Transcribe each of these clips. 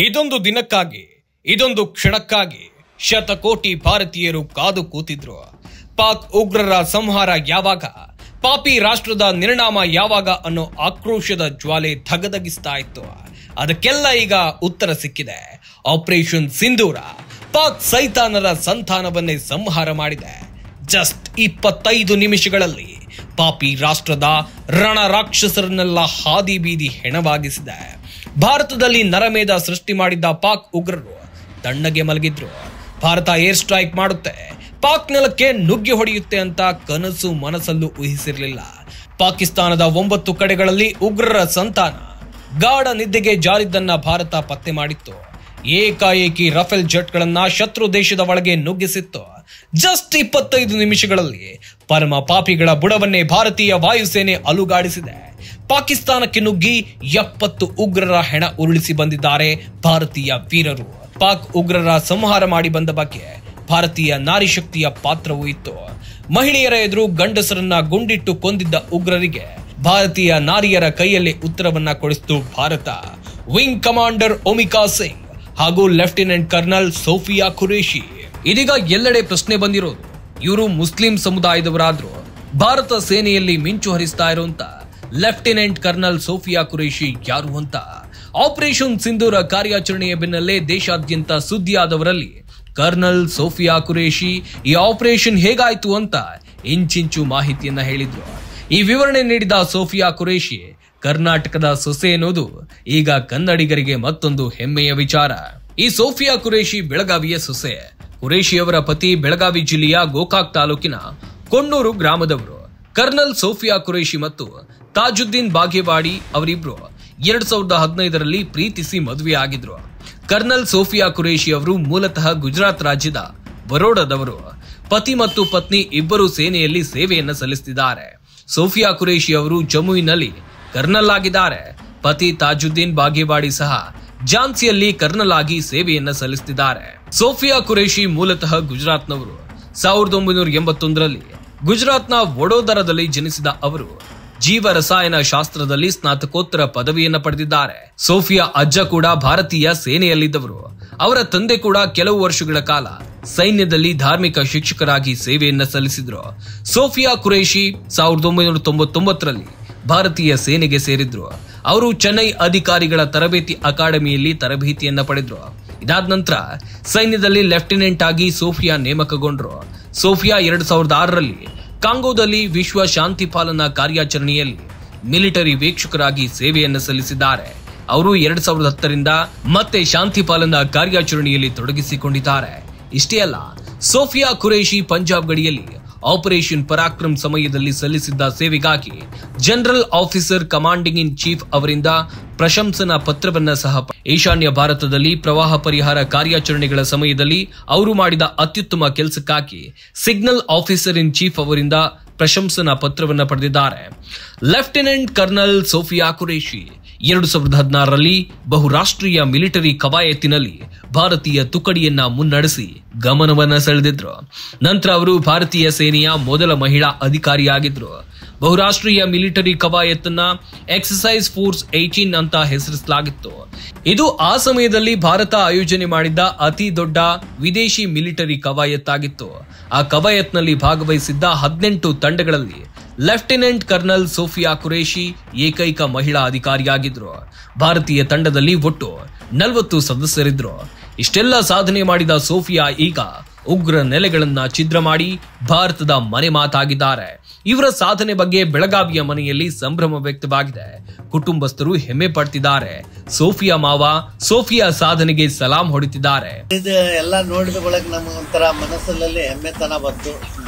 ಇದೊಂದು ದಿನಕ್ಕಾಗಿ, ಇದೊಂದು ಕ್ಷಣಕ್ಕಾಗಿ ಶತಕೋಟಿ ಭಾರತೀಯರು ಕಾದು ಕೂತಿದ್ರು. ಪಾಕ್ ಉಗ್ರರ ಸಂಹಾರ ಯಾವಾಗ, ಪಾಪಿ ರಾಷ್ಟ್ರದ ನಿರ್ನಾಮ ಯಾವಾಗ ಅನ್ನೋ ಆಕ್ರೋಶದ ಜ್ವಾಲೆ ಧಗಧಗಿಸ್ತಾ ಇತ್ತು. ಅದಕ್ಕೆಲ್ಲ ಈಗ ಉತ್ತರ ಸಿಕ್ಕಿದೆ. ಆಪರೇಷನ್ ಸಿಂಧೂರ ಪಾಕ್ ಸೈತಾನರ ಸಂತಾನವನ್ನೇ ಸಂಹಾರ ಮಾಡಿದೆ. ಜಸ್ಟ್ 25 ನಿಮಿಷಗಳಲ್ಲಿ ಪಾಪಿ ರಾಷ್ಟ್ರದ ರಣ ರಾಕ್ಷಸರನ್ನೆಲ್ಲ ಹಾದಿ ಬೀದಿ ಹೆಣವಾಗಿಸಿದೆ. ಭಾರತದಲ್ಲಿ ನರಮೇಧ ಸೃಷ್ಟಿ ಮಾಡಿದ್ದ ಪಾಕ್ ಉಗ್ರರು ತಣ್ಣಗೆ ಮಲಗಿದ್ರು. ಭಾರತ ಏರ್ ಸ್ಟ್ರೈಕ್ ಮಾಡುತ್ತೆ, ಪಾಕ್ ನೆಲಕ್ಕೆ ನುಗ್ಗಿ ಹೊಡೆಯುತ್ತೆ ಅಂತ ಕನಸು ಮನಸ್ಸಲ್ಲೂ ಊಹಿಸಿರಲಿಲ್ಲ. ಪಾಕಿಸ್ತಾನದ 9 ಕಡೆಗಳಲ್ಲಿ ಉಗ್ರರ ಸಂತಾನ ಗಾಢ ನಿದ್ದೆಗೆ ಜಾರಿದ್ದನ್ನ ಭಾರತ ಪತ್ತೆ ಮಾಡಿತ್ತು. ಏಕಾಏಕಿ ರಫೇಲ್ ಜೆಟ್ಗಳನ್ನ ಶತ್ರು ದೇಶದ ಒಳಗೆ ನುಗ್ಗಿಸಿತ್ತು. ಜಸ್ಟ್ 25 ನಿಮಿಷಗಳಲ್ಲಿ ಪರಮ ಪಾಪಿಗಳ ಬುಡವನ್ನೇ ಭಾರತೀಯ ವಾಯುಸೇನೆ ಅಲುಗಾಡಿಸಿದೆ. ಪಾಕಿಸ್ತಾನಕ್ಕೆ ನುಗ್ಗಿ 70 ಉಗ್ರರ ಹೆಣ ಉರುಳಿಸಿ ಬಂದಿದ್ದಾರೆ ಭಾರತೀಯ ವೀರರು. ಪಾಕ್ ಉಗ್ರರ ಸಂಹಾರ ಮಾಡಿ ಬಂದ ಬಗ್ಗೆ ಭಾರತೀಯ ನಾರಿ ಶಕ್ತಿಯ ಪಾತ್ರವೂ ಇತ್ತು. ಮಹಿಳೆಯರ ಎದುರು ಗಂಡಸರನ್ನ ಗುಂಡಿಟ್ಟು ಕೊಂದಿದ್ದ ಉಗ್ರರಿಗೆ ಭಾರತೀಯ ನಾರಿಯರ ಕೈಯಲ್ಲಿ ಉತ್ತರವನ್ನ ಕೊಡಿಸಿತು ಭಾರತ. ವಿಂಗ್ ಕಮಾಂಡರ್ ಒಮಿಕಾ ಸಿಂಗ್ ಹಾಗೂ ಲೆಫ್ಟಿನೆಂಟ್ ಕರ್ನಲ್ ಸೋಫಿಯಾ ಖುರೇಶಿ. ಇದೀಗ ಎಲ್ಲೆಡೆ ಪ್ರಶ್ನೆ ಬಂದಿರೋದು, ಇವರು ಮುಸ್ಲಿಂ ಸಮುದಾಯದವರಾದ್ರು ಭಾರತ ಸೇನೆಯಲ್ಲಿ ಮಿಂಚು ಹರಿಸ್ತಾ ಇರುವಂತ ಲೆಫ್ಟಿನೆಂಟ್ ಕರ್ನಲ್ ಸೋಫಿಯಾ ಖುರೇಶಿ ಯಾರು ಅಂತ. ಆಪರೇಷನ್ ಸಿಂಧೂರ ಕಾರ್ಯಾಚರಣೆಯ ಬೆನ್ನಲ್ಲೇ ದೇಶಾದ್ಯಂತ ಸುದ್ದಿಯಾದವರಲ್ಲಿ ಕರ್ನಲ್ ಸೋಫಿಯಾ ಖುರೇಶಿ ಈ ಆಪರೇಷನ್ ಹೇಗಾಯ್ತು ಅಂತ ಇಂಚಿಂಚು ಮಾಹಿತಿಯನ್ನ ಹೇಳಿದ್ರು. ಈ ವಿವರಣೆ ನೀಡಿದ ಸೋಫಿಯಾ ಖುರೇಶಿ ಕರ್ನಾಟಕದ ಸೊಸೆ ಎನ್ನುವುದು ಈಗ ಕನ್ನಡಿಗರಿಗೆ ಮತ್ತೊಂದು ಹೆಮ್ಮೆಯ ವಿಚಾರ. ಈ ಸೋಫಿಯಾ ಖುರೇಶಿ ಬೆಳಗಾವಿಯ ಸೊಸೆ. ಖುರೇಶಿಯವರ ಪತಿ ಬೆಳಗಾವಿ ಜಿಲ್ಲೆಯ ಗೋಕಾಕ್ ತಾಲೂಕಿನ ಕೊಣ್ಣೂರು ಗ್ರಾಮದವರು. ಕರ್ನಲ್ ಸೋಫಿಯಾ ಖುರೇಶಿ ಮತ್ತು ತಾಜುದ್ದೀನ್ ಬಾಗೇವಾಡಿ ಅವರಿಬ್ರು 2015ರಲ್ಲಿ ಪ್ರೀತಿಸಿ ಮದುವೆಯಾಗಿದ್ರು. ಕರ್ನಲ್ ಸೋಫಿಯಾ ಖುರೇಶಿ ಅವರು ಮೂಲತಃ ಗುಜರಾತ್ ರಾಜ್ಯದ ಬರೋಡಾದವರು. ಪತಿ ಮತ್ತು ಪತ್ನಿ ಇಬ್ಬರು ಸೇನೆಯಲ್ಲಿ ಸೇವೆಯನ್ನ ಸಲ್ಲಿಸುತ್ತಿದ್ದಾರೆ. ಸೋಫಿಯಾ ಖುರೇಶಿ ಅವರು ಜಮ್ಮುವಿನಲ್ಲಿ ಕರ್ನಲ್ ಆಗಿದ್ದಾರೆ. ಪತಿ ತಾಜುದ್ದೀನ್ ಬಾಗೇವಾಡಿ ಸಹ ಝಾನ್ಸಿಯಲ್ಲಿ ಕರ್ನಲ್ ಆಗಿ ಸೇವೆಯನ್ನ ಸಲ್ಲಿಸುತ್ತಿದ್ದಾರೆ. ಸೋಫಿಯಾ ಖುರೇಶಿ ಮೂಲತಃ ಗುಜರಾತ್ನವರು. 1981ರಲ್ಲಿ ಗುಜರಾತ್ನ ವಡೋದರದಲ್ಲಿ ಜನಿಸಿದ ಅವರು ಜೀವ ರಸಾಯನ ಶಾಸ್ತ್ರದಲ್ಲಿ ಸ್ನಾತಕೋತ್ತರ ಪದವಿಯನ್ನ ಪಡೆದಿದ್ದಾರೆ. ಸೋಫಿಯಾ ಅಜ್ಜ ಕೂಡ ಭಾರತೀಯ ಸೇನೆಯಲ್ಲಿದ್ದವರು. ಅವರ ತಂದೆ ಕೂಡ ಕೆಲವು ವರ್ಷಗಳ ಕಾಲ ಸೈನ್ಯದಲ್ಲಿ ಧಾರ್ಮಿಕ ಶಿಕ್ಷಕರಾಗಿ ಸೇವೆಯನ್ನ ಸಲ್ಲಿಸಿದ್ರು. ಸೋಫಿಯಾ ಖುರೇಶಿ 1999ರಲ್ಲಿ ಭಾರತೀಯ ಸೇನೆಗೆ ಸೇರಿದ್ರು. ಅವರು ಚೆನ್ನೈ ಅಧಿಕಾರಿಗಳ ತರಬೇತಿ ಅಕಾಡೆಮಿಯಲ್ಲಿ ತರಬೇತಿಯನ್ನ ಪಡೆದ್ರು. ಇದಾದ ನಂತರ ಸೈನ್ಯದಲ್ಲಿ ಲೆಫ್ಟಿನೆಂಟ್ ಆಗಿ ಸೋಫಿಯಾ ನೇಮಕಗೊಂಡ್ರು. ಸೋಫಿಯಾ 2006ರಲ್ಲಿ ಕಾಂಗೋದಲ್ಲಿ ವಿಶ್ವ ಶಾಂತಿ ಪಾಲನಾ ಕಾರ್ಯಾಚರಣೆಯಲ್ಲಿ ಮಿಲಿಟರಿ ವೀಕ್ಷಕರಾಗಿ ಸೇವೆಯನ್ನು ಸಲ್ಲಿಸಿದ್ದಾರೆ. ಅವರು 2010ರಿಂದ ಮತ್ತೆ ಶಾಂತಿ ಪಾಲನಾ ಕಾರ್ಯಾಚರಣೆಯಲ್ಲಿ ತೊಡಗಿಸಿಕೊಂಡಿದ್ದಾರೆ. ಇಷ್ಟೇ ಅಲ್ಲ, ಸೋಫಿಯಾ ಖುರೇಶಿ ಪಂಜಾಬ್ ಗಡಿಯಲ್ಲಿ ಆಪರೇಷನ್ ಪರಾಕ್ರಮ್ ಸಮಯದಲ್ಲಿ ಸಲ್ಲಿಸಿದ್ದ ಸೇವೆಗಾಗಿ general officer commanding in chief ಅವರಿಂದ ಪ್ರಶಂಸನಾ ಪತ್ರವನ್ನ ಸಹ. ಈಶಾನ್ಯ ಭಾರತದಲ್ಲಿ ಪ್ರವಾಹ ಪರಿಹಾರ ಕಾರ್ಯಾಚರಣೆಗಳ ಸಮಯದಲ್ಲಿ ಅವರು ಮಾಡಿದ ಅತ್ಯುತ್ತಮ ಕೆಲಸಕ್ಕಾಗಿ ಸಿಗ್ನಲ್ ಆಫೀಸರ್ ಇನ್ ಚೀಫ್ ಅವರಿಂದ ಪ್ರಶಂಸನಾ ಪತ್ರವನ್ನ ಪಡೆದಿದ್ದಾರೆ. ಲೆಫ್ಟಿನೆಂಟ್ ಕರ್ನಲ್ ಸೋಫಿಯಾ ಖುರೇಶಿ 2016ರಲ್ಲಿ ಬಹುರಾಷ್ಟ್ರೀಯ ಮಿಲಿಟರಿ ಕವಾಯತಿನಲ್ಲಿ ಭಾರತೀಯ ತುಕಡಿಯನ್ನ ಮುನ್ನಡೆಸಿ ಗಮನವನ್ನ ಸೆಳೆದಿದ್ರು. ನಂತರ ಅವರು ಭಾರತೀಯ ಸೇನೆಯ ಮೊದಲ ಮಹಿಳಾ ಅಧಿಕಾರಿಯಾಗಿದ್ರು. ಬಹುರಾಷ್ಟ್ರೀಯ ಮಿಲಿಟರಿ ಕವಾಯತನ್ನ ಎಕ್ಸರ್ಸೈಸ್ ಫೋರ್ಸ್ 18 ಅಂತ ಹೆಸರಿಸಲಾಗಿತ್ತು. ಇದು ಆ ಸಮಯದಲ್ಲಿ ಭಾರತ ಆಯೋಜನೆ ಮಾಡಿದ್ದ ಅತಿ ದೊಡ್ಡ ವಿದೇಶಿ ಮಿಲಿಟರಿ ಕವಾಯತ್ತಾಗಿತ್ತು. ಆ ಕವಾಯತ್ನಲ್ಲಿ ಭಾಗವಹಿಸಿದ್ದ 18 ತಂಡಗಳಲ್ಲಿ ಲೆಫ್ಟಿನೆಂಟ್ ಕರ್ನಲ್ ಸೋಫಿಯಾ ಖುರೇಶಿ ಏಕೈಕ ಮಹಿಳಾ ಅಧಿಕಾರಿಯಾಗಿದ್ರು. ಭಾರತೀಯ ತಂಡದಲ್ಲಿ ಒಟ್ಟು 40 ಸದಸ್ಯರಿದ್ರು. ಇಷ್ಟೆಲ್ಲ ಸಾಧನೆ ಮಾಡಿದ ಸೋಫಿಯಾ ಈಗ ಉಗ್ರ ನೆಲೆಗಳನ್ನ ಛಿದ್ರ ಮಾಡಿ ಭಾರತದ ಮನೆ ಮಾತಾಗಿದ್ದಾರೆ. ಇವರ ಸಾಧನೆ ಬಗ್ಗೆ ಬೆಳಗಾವಿಯ ಮನೆಯಲ್ಲಿ ಸಂಭ್ರಮ ವ್ಯಕ್ತವಾಗಿದೆ. ಕುಟುಂಬಸ್ಥರು ಹೆಮ್ಮೆ ಪಡ್ತಿದ್ದಾರೆ. ಸೋಫಿಯಾ ಮಾವ ಸೋಫಿಯಾ ಸಾಧನೆಗೆ ಸಲಾಂ ಹೊಡಿತಿದ್ದಾರೆ. ಇದು ಎಲ್ಲ ನೋಡಿದ ಬಳಿಕ ನಮ್ಗೆ ಒಂಥರ ಮನಸ್ಸಲ್ಲಿ ಹೆಮ್ಮೆತನ ಬಂತು,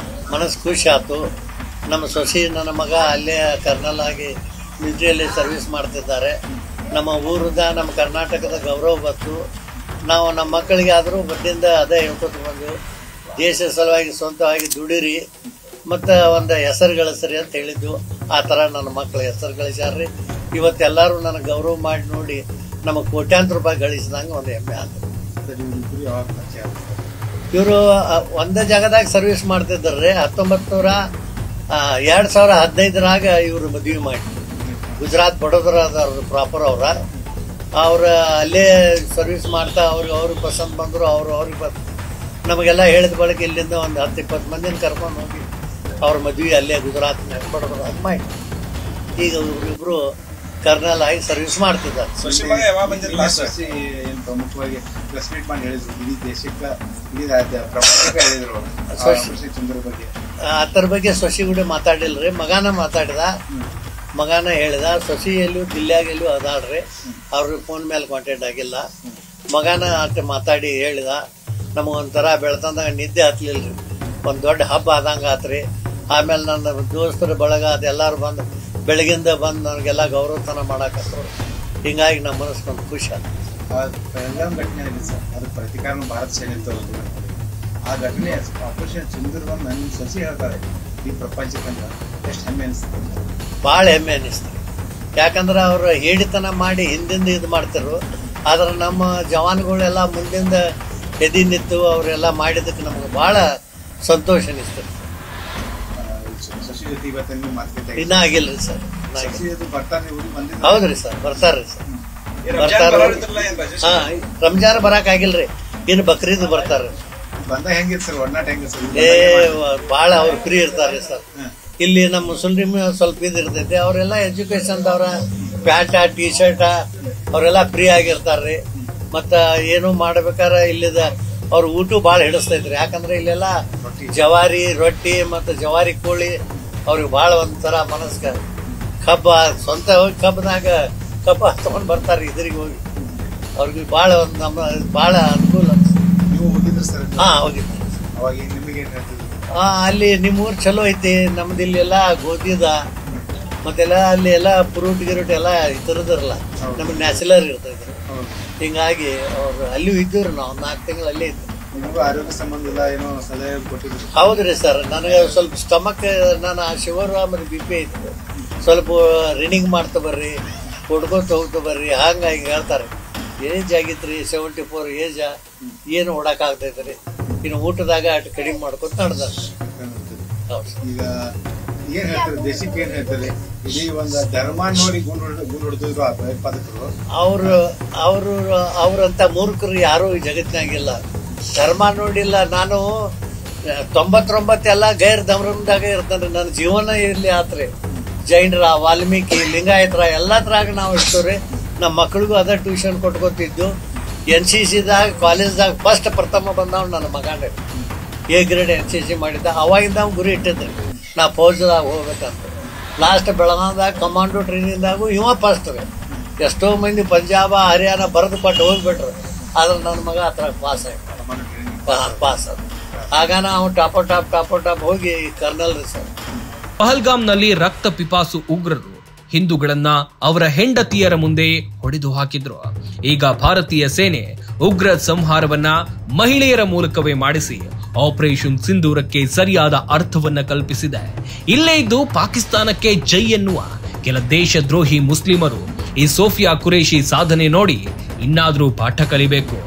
ಮನಸ್ಸು ಖುಷಿ ಆಯ್ತು. ನಮ್ಮ ಸೊಸೆ ನನ್ನ ಮಗ ಅಲ್ಲೇ ಕರ್ನಲ್ ಆಗಿ ಮಿಲಿಟರಿಯಲ್ಲಿ ಸರ್ವಿಸ್ ಮಾಡ್ತಿದ್ದಾರೆ. ನಮ್ಮ ಊರದ ನಮ್ಮ ಕರ್ನಾಟಕದ ಗೌರವ ಬಂತು. ನಾವು ನಮ್ಮ ಮಕ್ಕಳಿಗೆ ಆದರೂ ಬಡ್ಡಿಯಿಂದ ಅದೇ ಹೇಳ್ಕೊತ ಬಂದು ದೇಶ ಸಲುವಾಗಿ ಸ್ವಂತವಾಗಿ ದುಡಿರಿ ಮತ್ತು ಒಂದು ಹೆಸರು ಗಳಿಸ್ರಿ ಅಂತ ಹೇಳಿದ್ದು. ಆ ಥರ ನನ್ನ ಮಕ್ಕಳ ಹೆಸರು ಗಳಿಸ್ಯಾರ್ರಿ. ಇವತ್ತೆಲ್ಲರೂ ನನಗೆ ಗೌರವ ಮಾಡಿ ನೋಡಿ ನಮಗೆ ಕೋಟ್ಯಾಂತರ ರೂಪಾಯಿ ಗಳಿಸಿದಂಗೆ ಒಂದು ಹೆಮ್ಮೆ ಆಯ್ತು. ಇವರು ಒಂದೇ ಜಾಗದಾಗ ಸರ್ವಿಸ್ ಮಾಡ್ತಿದ್ದಾರ್ರಿ. 2015ರಾಗ ಇವರು ಮದುವೆ ಮಾಡಿ ಗುಜರಾತ್ ಬಡೋದರ ಪ್ರಾಪರ್ ಅವರ ಅವ್ರ ಅಲ್ಲೇ ಸರ್ವಿಸ್ ಮಾಡ್ತಾ ಅವ್ರಿಗೆ ಪಸಂದ್ ಬಂದರು, ಅವ್ರಿಗೆ ಬಂದು ನಮಗೆಲ್ಲ ಹೇಳಿದ ಬಳಿಕ ಇಲ್ಲಿಂದ ಒಂದು 10-20 ಮಂದಿನ ಕರ್ಕೊಂಡು ಹೋಗಿ ಅವ್ರ ಮದುವೆ ಅಲ್ಲೇ ಗುಜರಾತ್ನಾಗ ಬಡಬಡ ಅದು ಮಾಡಿ ಈಗ ಇಬ್ಬರು ಕರ್ನಲ್ ಆಗಿ ಸರ್ವಿಸ್ ಮಾಡ್ತಿದ್ದಾರೆ. ಪ್ರಮುಖವಾಗಿ ಪ್ರೆಸ್ ಮೀಟ್ ಮಾಡಿ ಹೇಳಿದ್ರು, ಇಡೀ ದೇಶಕ್ಕೆ ಅದ್ರ ಬಗ್ಗೆ ಸೊಸಿ ಕೂಡ ಮಾತಾಡಿಲ್ರಿ. ಮಗಾನ ಮಾತಾಡಿದ, ಮಗಾನ ಹೇಳಿದ. ಸೊಸಿ ಎಲ್ಲೂ ದಿಲ್ಯಾಗ ಎಲ್ಲೂ ಅದಾಳ್ರಿ, ಅವ್ರಿಗೆ ಫೋನ್ ಮೇಲೆ ಕಾಂಟ್ಯಾಕ್ಟ್ ಆಗಿಲ್ಲ. ಮಗಾನ ಅಷ್ಟೇ ಮಾತಾಡಿ ಹೇಳಿದ. ನಮಗೊಂಥರ ಬೆಳ್ತಂದಾಗ ನಿದ್ದೆ ಹತ್ಲಿಲ್ರಿ, ಒಂದು ದೊಡ್ಡ ಹಬ್ಬ ಆದಂಗೆ ಆತ್ರಿ. ಆಮೇಲೆ ನನ್ನ ದೋಸ್ತರ ಬಳಗ ಅದೆಲ್ಲರೂ ಬಂದು ಬೆಳಗಿಂದ ಬಂದು ನನಗೆಲ್ಲ ಗೌರವತನ ಮಾಡಾಕತ್ರು. ಹಿಂಗಾಗಿ ನಮ್ಮ ಮನಸ್ಸೊಂದು ಖುಷಿ ಆಯ್ತು. ಪಹಲ್ಗಾಮ್ ಘಟನೆ ಆಗಿದೆ ಸರ್, ಅದು ಪ್ರತಿಕಾರ ಭಾರತ ಸೇನೆ ಅಂತ ಆ ಘಟನೆ ಆಪರೇಷನ್ ಸಿಂಧೂರ್ ಬಂದು ನನ್ನ ಸೊಸಿ ಹೇಳ್ತಾರೆ ಈ ಪ್ರಪಂಚಕ್ಕಂತ ಎಷ್ಟು ಹೆಮ್ಮೆ ಅನಿಸ್ತದೆ. ಭಾಳ ಹೆಮ್ಮೆ ಅನಿಸ್ತದೆ. ಯಾಕಂದ್ರೆ ಅವ್ರು ಹೇಳಿತನ ಮಾಡಿ ಹಿಂದಿಂದ ಇದು ಮಾಡ್ತಿರು, ಆದ್ರೆ ನಮ್ಮ ಜವಾನ್ಗಳೆಲ್ಲ ಮುಂದಿಂದ ಎದಿ ನಿಂತು ಅವರೆಲ್ಲ ಮಾಡಿದ್ದಕ್ಕೆ ನಮ್ಗೆ ಭಾಳ ಸಂತೋಷ ಅನಿಸ್ತದೆ. ಸೊಸಿ ಜೊತೆ ಇವತ್ತು ನೀವು ಮಾತುಕತೆ ಇನ್ನೂ ಆಗಿಲ್ರಿ ಸರ್. ಹೌದ್ರಿ ಸರ್, ಬರ್ತಾರ್ರಿ ಸರ್, ಬರ್ತಾರ. ಹಾ, ರಂಜಾನ್ ಬರಾಕ್ ಆಗಿಲ್ರಿ, ಇನ್ನು ಬಕ್ರೀದ್ ಬರ್ತಾರ. ಬಂದಾಗ ಹೆಂಗಿತ್ತು ಸರ್, ಒಡನಾಟ ಹೆಂಗಿತ್ತು ಸರ್? ಭಾಳ ಅವ್ರು ಫ್ರೀ ಇರ್ತಾರ್ರಿ ಸರ್. ಇಲ್ಲಿ ನಮ್ಮ ಮುಸ್ಲಿಮ್ ಸ್ವಲ್ಪ ಇದು ಇರ್ತೈತಿ, ಅವರೆಲ್ಲ ಎಜುಕೇಶನ್ದವ್ರ ಪ್ಯಾಂಟ ಟಿ ಶರ್ಟ ಅವರೆಲ್ಲ ಫ್ರೀ ಆಗಿರ್ತಾರ್ರಿ. ಮತ್ತ ಏನು ಮಾಡ್ಬೇಕಾರ ಇಲ್ಲಿದ ಅವ್ರ ಊಟ ಭಾಳ ಹಿಡಿಸ್ತೈತ್ರಿ. ಯಾಕಂದ್ರೆ ಇಲ್ಲೆಲ್ಲ ಜವಾರಿ ರೊಟ್ಟಿ ಮತ್ತು ಜವಾರಿ ಕೋಳಿ ಅವ್ರಿಗೆ ಭಾಳ ಒಂಥರ ಮನಸ್ಕ ಕಬ್ಬ ಸ್ವಂತ ಹೋಗಿ ಕಬ್ಬನಾಗ ಕಬ್ಬ ತಗೊಂಡ್ ಬರ್ತಾರ್ರಿ ಇದ್ರಿಗೆ ಹೋಗಿ. ಅವ್ರಿಗೆ ಭಾಳ ಒಂದು ನಮ್ಮ ಭಾಳ ಅನುಕೂಲ. ನೀವು ಹೋಗಿದ್ರಿ ಸರ್? ಹಾ, ಹೋಗಿದ್ರಿ. ಅವಾಗ ನಿಮಗೆ ಅಲ್ಲಿ ನಿಮ್ಮೂರು ಚಲೋ ಐತಿ, ನಮ್ದು ಇಲ್ಲೆಲ್ಲ ಗೋಧಿದ ಮತ್ತೆಲ್ಲ ಅಲ್ಲಿ ಎಲ್ಲ ಫ್ರೂಟ್ ಗಿರೂಟ್ ಎಲ್ಲ ಇತರದಿರಲ್ಲ, ನಮ್ಗೆ ನ್ಯಾಚುರಲ್ ಇರ್ತೈತಿ. ಹಿಂಗಾಗಿ ಅವ್ರು ಅಲ್ಲೂ ಇದ್ದೀವ್ರಿ, ನಾವು 4 ತಿಂಗಳು ಅಲ್ಲೇ ಇದ್ವಿ. ನಿಮಗೂ ಆರೋಗ್ಯ ಸಂಬಂಧ ಇಲ್ಲ ಏನೋ ಸಲಹೆ ಕೊಟ್ಟಿದ್ರು? ಹೌದ್ರಿ ಸರ್, ನನಗೆ ಸ್ವಲ್ಪ ಸ್ಟಮಕ್ ನಾನು ಶುಗರ್ ಆಮೇಲೆ BP ಐತಿ, ಸ್ವಲ್ಪ ರನ್ನಿಂಗ್ ಮಾಡ್ತಾ ಬರ್ರಿ, ಹೊಡ್ಕೊತ ಹೋಗ್ತಾ ಬರ್ರಿ, ಹಂಗಾಗಿ ಹೇಳ್ತಾರೆ. ಏಜ್ ಆಗಿತ್ರಿ 74 ಏಜ, ಏನು ಓಡಾಕಾಗ್ತೈತ್ರಿ. ಇನ್ನು ಊಟದಾಗ ಅಷ್ಟು ಕಡಿಮೆ ಮಾಡ್ಕೊತ ನಡೆದಾರ. ಈಗ ಏನ್ ಹೇಳ್ತಾರೆ, ದೇಶಕ್ಕೆ ಏನ್ ಹೇಳ್ತಾರೆ? ಇಡೀ ಒಂದು ಧರ್ಮ ನೋಡಿ ಗುಂಡು ಹೊಡೆದಿದ್ರು ಆ ಭಯೋತ್ಪಾದಕರು. ಅವ್ರಂತ ಮೂರ್ಖರು ಯಾರು ಈ ಜಗತ್ತಿನಾಗಿಲ್ಲ. ಧರ್ಮ ನೋಡಿಲ್ಲ. ನಾನು 99 ಎಲ್ಲ ಗೈರ್ ಧರ್ಮದಾಗ ಇರ್ತೇನೆ. ನನ್ನ ಜೀವನ ಇರ್ಲಿ ಆತ್ರಿ. ಜೈನರ, ವಾಲ್ಮೀಕಿ, ಲಿಂಗಾಯತರ ಎಲ್ಲ ತರಾಗ ನಾವು ಇರ್ತವ್ರಿ. ನಮ್ಮ ಮಕ್ಕಳಿಗೂ ಅದ ಟ್ಯೂಷನ್ ಕೊಟ್ಕೊತಿದ್ದು. NCCದಾಗ ಕಾಲೇಜ್ದಾಗ ಫಸ್ಟ್ ಪ್ರಥಮ ಬಂದವ್ ನನ್ನ ಮಗನೇ. A ಗ್ರೇಡ್ NCC ಮಾಡಿದ್ದ. ಅವಾಗಿಂದ ಅವ್ನು ಗುರಿ ಇಟ್ಟಿದ್ರಿ, ನಾ ಫೌಜ್ದಾಗ ಹೋಗ್ಬೇಕಂತ. ಲಾಸ್ಟ್ ಬೆಳಗಾವ್ದಾಗ ಕಮಾಂಡೋ ಟ್ರೈನಿಂಗ್ದಾಗೂ ಇವ ಫಸ್ಟ್ ರೀ. ಎಷ್ಟೋ ಮಂದಿ ಪಂಜಾಬ, ಹರಿಯಾಣ ಬರೆದು ಕೊಟ್ಟು ಹೋಗ್ಬಿಟ್ರು, ಆದ್ರೆ ನನ್ನ ಮಗ ಹತ್ರ ಪಾಸ್ ಅದ. ಆಗ ನಾವು ಟಾಪ್ ಹೋಗಿ ಕರ್ನಲ್ ರೀ ಸರ್. ಪಹಲ್ಗಾಮ್ನಲ್ಲಿ ರಕ್ತ ಪಿಪಾಸು ಉಗ್ರರು ಹಿಂದೂಗಳನ್ನ ಅವರ ಹೆಂಡತಿಯರ ಮುಂದೆ ಹೊಡೆದು ಹಾಕಿದ್ರು. ಈಗ ಭಾರತೀಯ ಸೇನೆ ಉಗ್ರ ಸಂಹಾರವನ್ನ ಮಹಿಳೆಯರ ಮೂಲಕವೇ ಮಾಡಿಸಿ ಆಪರೇಷನ್ ಸಿಂಧೂರಕ್ಕೆ ಸರಿಯಾದ ಅರ್ಥವನ್ನ ಕಲ್ಪಿಸಿದೆ. ಇಲ್ಲೇ ಇದ್ದು ಪಾಕಿಸ್ತಾನಕ್ಕೆ ಜೈ ಎನ್ನುವ ಕೆಲ ದೇಶದ್ರೋಹಿ ಮುಸ್ಲಿಮರು ಈ ಸೋಫಿಯಾ ಕುರೇಶಿ ಸಾಧನೆ ನೋಡಿ ಇನ್ನಾದ್ರೂ ಪಾಠ ಕಲಿಬೇಕು.